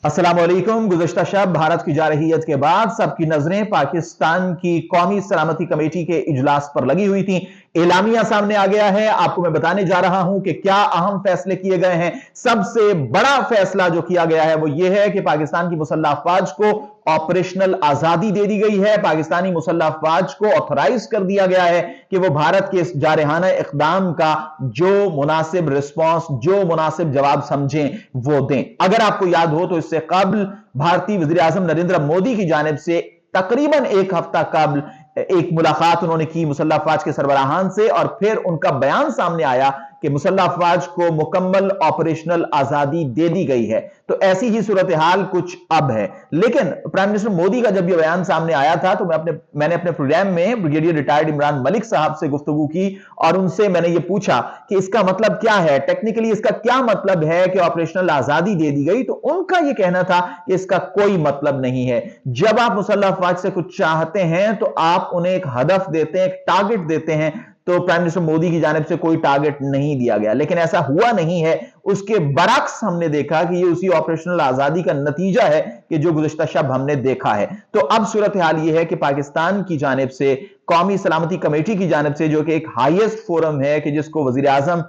अस्सलाम वालेकुम। गुज़श्ता शब भारत की जारहियत के बाद सबकी नजरें पाकिस्तान की कौमी सलामती कमेटी के इजलास पर लगी हुई थी। एलामिया सामने आ गया है। आपको मैं बताने जा रहा हूं कि क्या अहम फैसले किए गए हैं। सबसे बड़ा फैसला जो किया गया है वो ये है कि पाकिस्तान की मुसल्लह अफवाज को ऑपरेशनल आजादी दे दी गई है। पाकिस्तानी मुसल्लह अफवाज को ऑथराइज कर दिया गया है कि वो भारत के इस जारहाना इक़दाम का जो मुनासिब रिस्पॉन्स, जो मुनासिब जवाब समझें वो दें। अगर आपको याद हो तो इससे कबल भारतीय वज़ीर आज़म नरेंद्र मोदी की जानिब से तकरीबन एक हफ्ता कबल एक मुलाकात उन्होंने की मुसल्लह अफवाज के सरबराहान से, और फिर उनका बयान सामने आया कि मुसल्लह अफवाज को मुकम्मल ऑपरेशनल आजादी दे दी गई है। तो ऐसी ही सूरत हाल कुछ अब है। लेकिन प्राइम मिनिस्टर मोदी का जब यह बयान सामने आया था तो मैंने अपने प्रोग्राम में ब्रिगेडियर रिटायर्ड इमरान मलिक साहब से गुफ्तगू की और उनसे मैंने ये पूछा कि इसका मतलब क्या है, टेक्निकली इसका क्या मतलब है कि ऑपरेशनल आजादी दे दी गई। तो उनका यह कहना था कि इसका कोई मतलब नहीं है। जब आप मुसल्लह अफवाज से कुछ चाहते हैं तो आप उन्हें एक हदफ देते हैं, एक टारगेट देते हैं। तो प्राइम मिनिस्टर मोदी की जानिब से कोई टारगेट नहीं दिया गया, लेकिन ऐसा हुआ नहीं है। उसके बरक्स हमने देखा कि ये उसी ऑपरेशनल आजादी का नतीजा है कि जो गुज़श्ता शब हमने देखा है। तो अब सूरत हाल ये है कि पाकिस्तान की जानिब से कौमी सलामती कमेटी की जानिब से, जो कि एक हाईएस्ट फोरम है कि जिसको वजीर आजम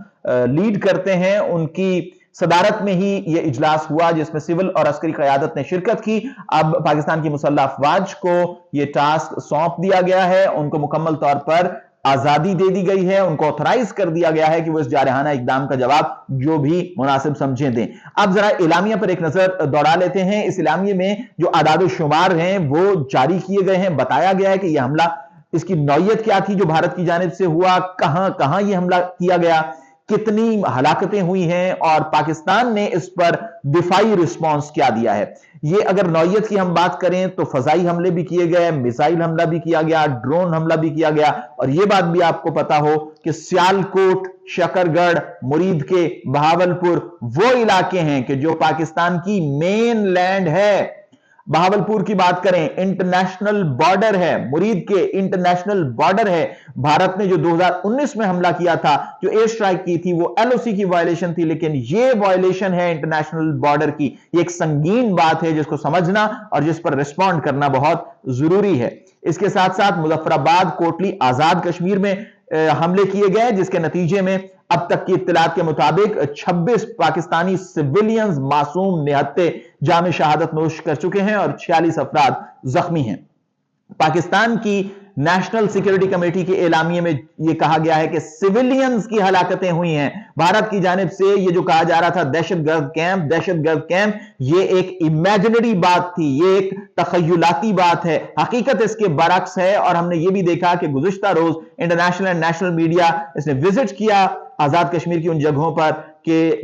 लीड करते हैं, उनकी सदारत में ही यह इजलास हुआ जिसमें सिविल और अस्करी क़यादत ने शिरकत की। अब पाकिस्तान की मुसल्लह अफवाज को यह टास्क सौंप दिया गया है, उनको मुकम्मल तौर पर आजादी दे दी गई है, उनको ऑथराइज कर दिया गया है कि वो इस जारहाना इक़दाम का जवाब जो भी मुनासिब समझें दें। अब जरा एलामिया पर एक नजर दौड़ा लेते हैं। इस एलामिया में जो आदाद शुमार हैं वो जारी किए गए हैं। बताया गया है कि यह हमला, इसकी नौयत क्या थी जो भारत की जानिब से हुआ, कहां कहां यह हमला किया गया, कितनी हलाकतें हुई हैं और पाकिस्तान ने इस पर दिफाई रिस्पॉन्स क्या दिया है। ये अगर नौयत की हम बात करें तो फजाई हमले भी किए गए, मिसाइल हमला भी किया गया, ड्रोन हमला भी किया गया। और यह बात भी आपको पता हो कि सियालकोट, शकरगढ़, मुरीद के बहावलपुर वो इलाके हैं कि जो पाकिस्तान की मेन लैंड है। बहावलपुर की बात करें, इंटरनेशनल बॉर्डर है, मुरीद के इंटरनेशनल बॉर्डर है। भारत ने जो 2019 में हमला किया था, जो एयर स्ट्राइक की थी, वो एलओसी की वायलेशन थी, लेकिन ये वायलेशन है इंटरनेशनल बॉर्डर की। ये एक संगीन बात है जिसको समझना और जिस पर रिस्पॉन्ड करना बहुत जरूरी है। इसके साथ साथ मुजफ्फराबाद, कोटली, आजाद कश्मीर में हमले किए गए जिसके नतीजे में अब तक की इत्तलात के मुताबिक 26 पाकिस्तानी सिविलियंस मासूम निहत्ते जाम शहादत नोश कर चुके हैं और 46 अफराद जख्मी हैं। पाकिस्तान की नेशनल सिक्योरिटी कमेटी के एलामिये में यह कहा गया है कि सिविलियंस की हलाकतें हुई हैं। भारत की जानिब से यह जो कहा जा रहा था दहशतगर्द कैंप, यह एक इमेजिनरी बात थी, यह एक तखय्युलाती बात है। हकीकत इसके बरक्स है। और हमने यह भी देखा कि गुज़िश्ता रोज इंटरनेशनल एंड नेशनल मीडिया इसने विजिट किया आजाद कश्मीर की उन जगहों पर कि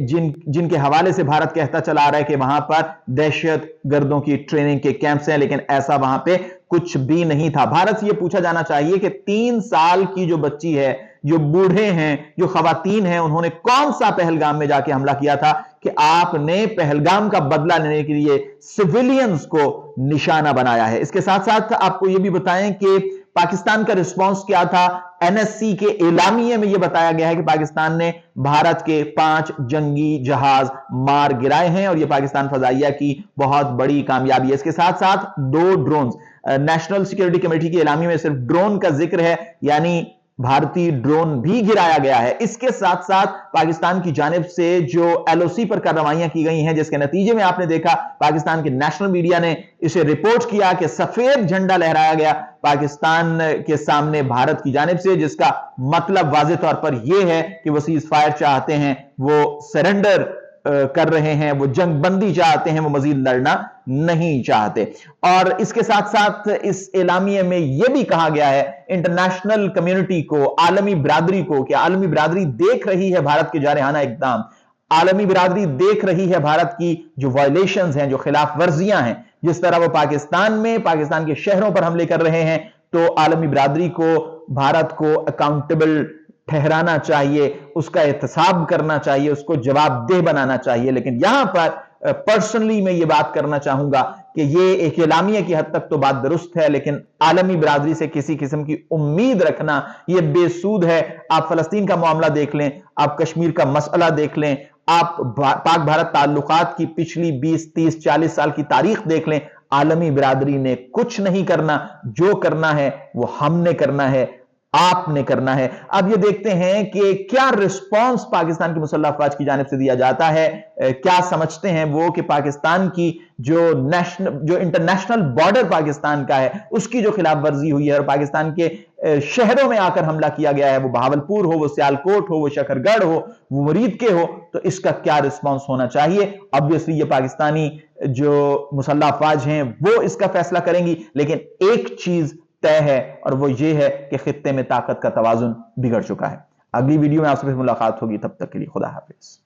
जिनके हवाले से भारत कहता चला आ रहा है कि वहां पर दहशत गर्दों की ट्रेनिंग के कैंप्स हैं, लेकिन ऐसा वहां पे कुछ भी नहीं था। भारत से यह पूछा जाना चाहिए कि 3 साल की जो बच्ची है, जो बूढ़े हैं, जो खवातीन हैं, उन्होंने कौन सा पहलगाम में जाके हमला किया था कि आपने पहलगाम का बदला लेने के लिए सिविलियंस को निशाना बनाया है। इसके साथ साथ आपको यह भी बताएं कि पाकिस्तान का रिस्पांस क्या था। एनएससी के एलामिये में यह बताया गया है कि पाकिस्तान ने भारत के 5 जंगी जहाज मार गिराए हैं और यह पाकिस्तान फजाइया की बहुत बड़ी कामयाबी है। इसके साथ साथ 2 ड्रोन, नेशनल सिक्योरिटी कमेटी की एलामिये में सिर्फ ड्रोन का जिक्र है, यानी भारतीय ड्रोन भी गिराया गया है। इसके साथ साथ पाकिस्तान की जानिब से जो एलओसी पर कार्रवाइयां की गई हैं जिसके नतीजे में आपने देखा पाकिस्तान के नेशनल मीडिया ने इसे रिपोर्ट किया कि सफेद झंडा लहराया गया पाकिस्तान के सामने भारत की जानिब से, जिसका मतलब वाज़ेह तौर पर यह है कि वो सीज फायर चाहते हैं, वो सरेंडर कर रहे हैं, वो जंग बंदी चाहते हैं, वो मजीद लड़ना नहीं चाहते। और इसके साथ साथ इस एलामिये में यह भी कहा गया है इंटरनेशनल कम्युनिटी को, आलमी बिरादरी को, कि आलमी बिरादरी देख रही है भारत के जारहाना इक़दाम, आलमी बिरादरी देख रही है भारत की जो वायलेशंस हैं, जो खिलाफ वर्जियां हैं, जिस तरह वो पाकिस्तान में, पाकिस्तान के शहरों पर हमले कर रहे हैं। तो आलमी बिरादरी को भारत को अकाउंटेबल ठहराना चाहिए, उसका एहतसाब करना चाहिए, उसको जवाबदेह बनाना चाहिए। लेकिन यहां पर पर्सनली मैं ये बात करना चाहूंगा कि ये एक एलामिया की हद तक तो बात दुरुस्त है, लेकिन आलमी बिरादरी से किसी किस्म की उम्मीद रखना ये बेसूद है। आप फलस्तीन का मामला देख लें, आप कश्मीर का मसला देख लें, آپ پاک بھارت تعلقات کی پچھلی 20 30 40 سال کی تاریخ دیکھ لیں، عالمی برادری نے کچھ نہیں کرنا، جو کرنا ہے وہ ہم نے کرنا ہے، آپ نے کرنا ہے۔ اب یہ دیکھتے ہیں کہ کیا رسپانس پاکستان کی مسلح افواج کی جانب سے دیا جاتا ہے، کیا سمجھتے ہیں وہ کہ پاکستان کی جو انٹرنیشنل بارڈر پاکستان کا ہے اس کی جو خلاف ورزی ہوئی ہے اور پاکستان کے شہروں میں آ کر حملہ کیا گیا ہے، وہ بہاولپور ہو، وہ سیالکوٹ ہو، وہ شکرگڑھ ہو، وہ مرید کے ہو، تو اس کا کیا رسپانس ہونا چاہیے؟ obviously یہ پاکستانی جو مسلح افواج ہیں وہ اس کا فیصلہ کریں گی، لیکن ایک چیز طے ہے اور وہ یہ ہے کہ خطے میں طاقت کا توازن بگڑ چکا ہے۔ اگلی ویڈیو میں آپ سے پھر ملاقات ہوگی، تب تک کے لیے خدا حافظ۔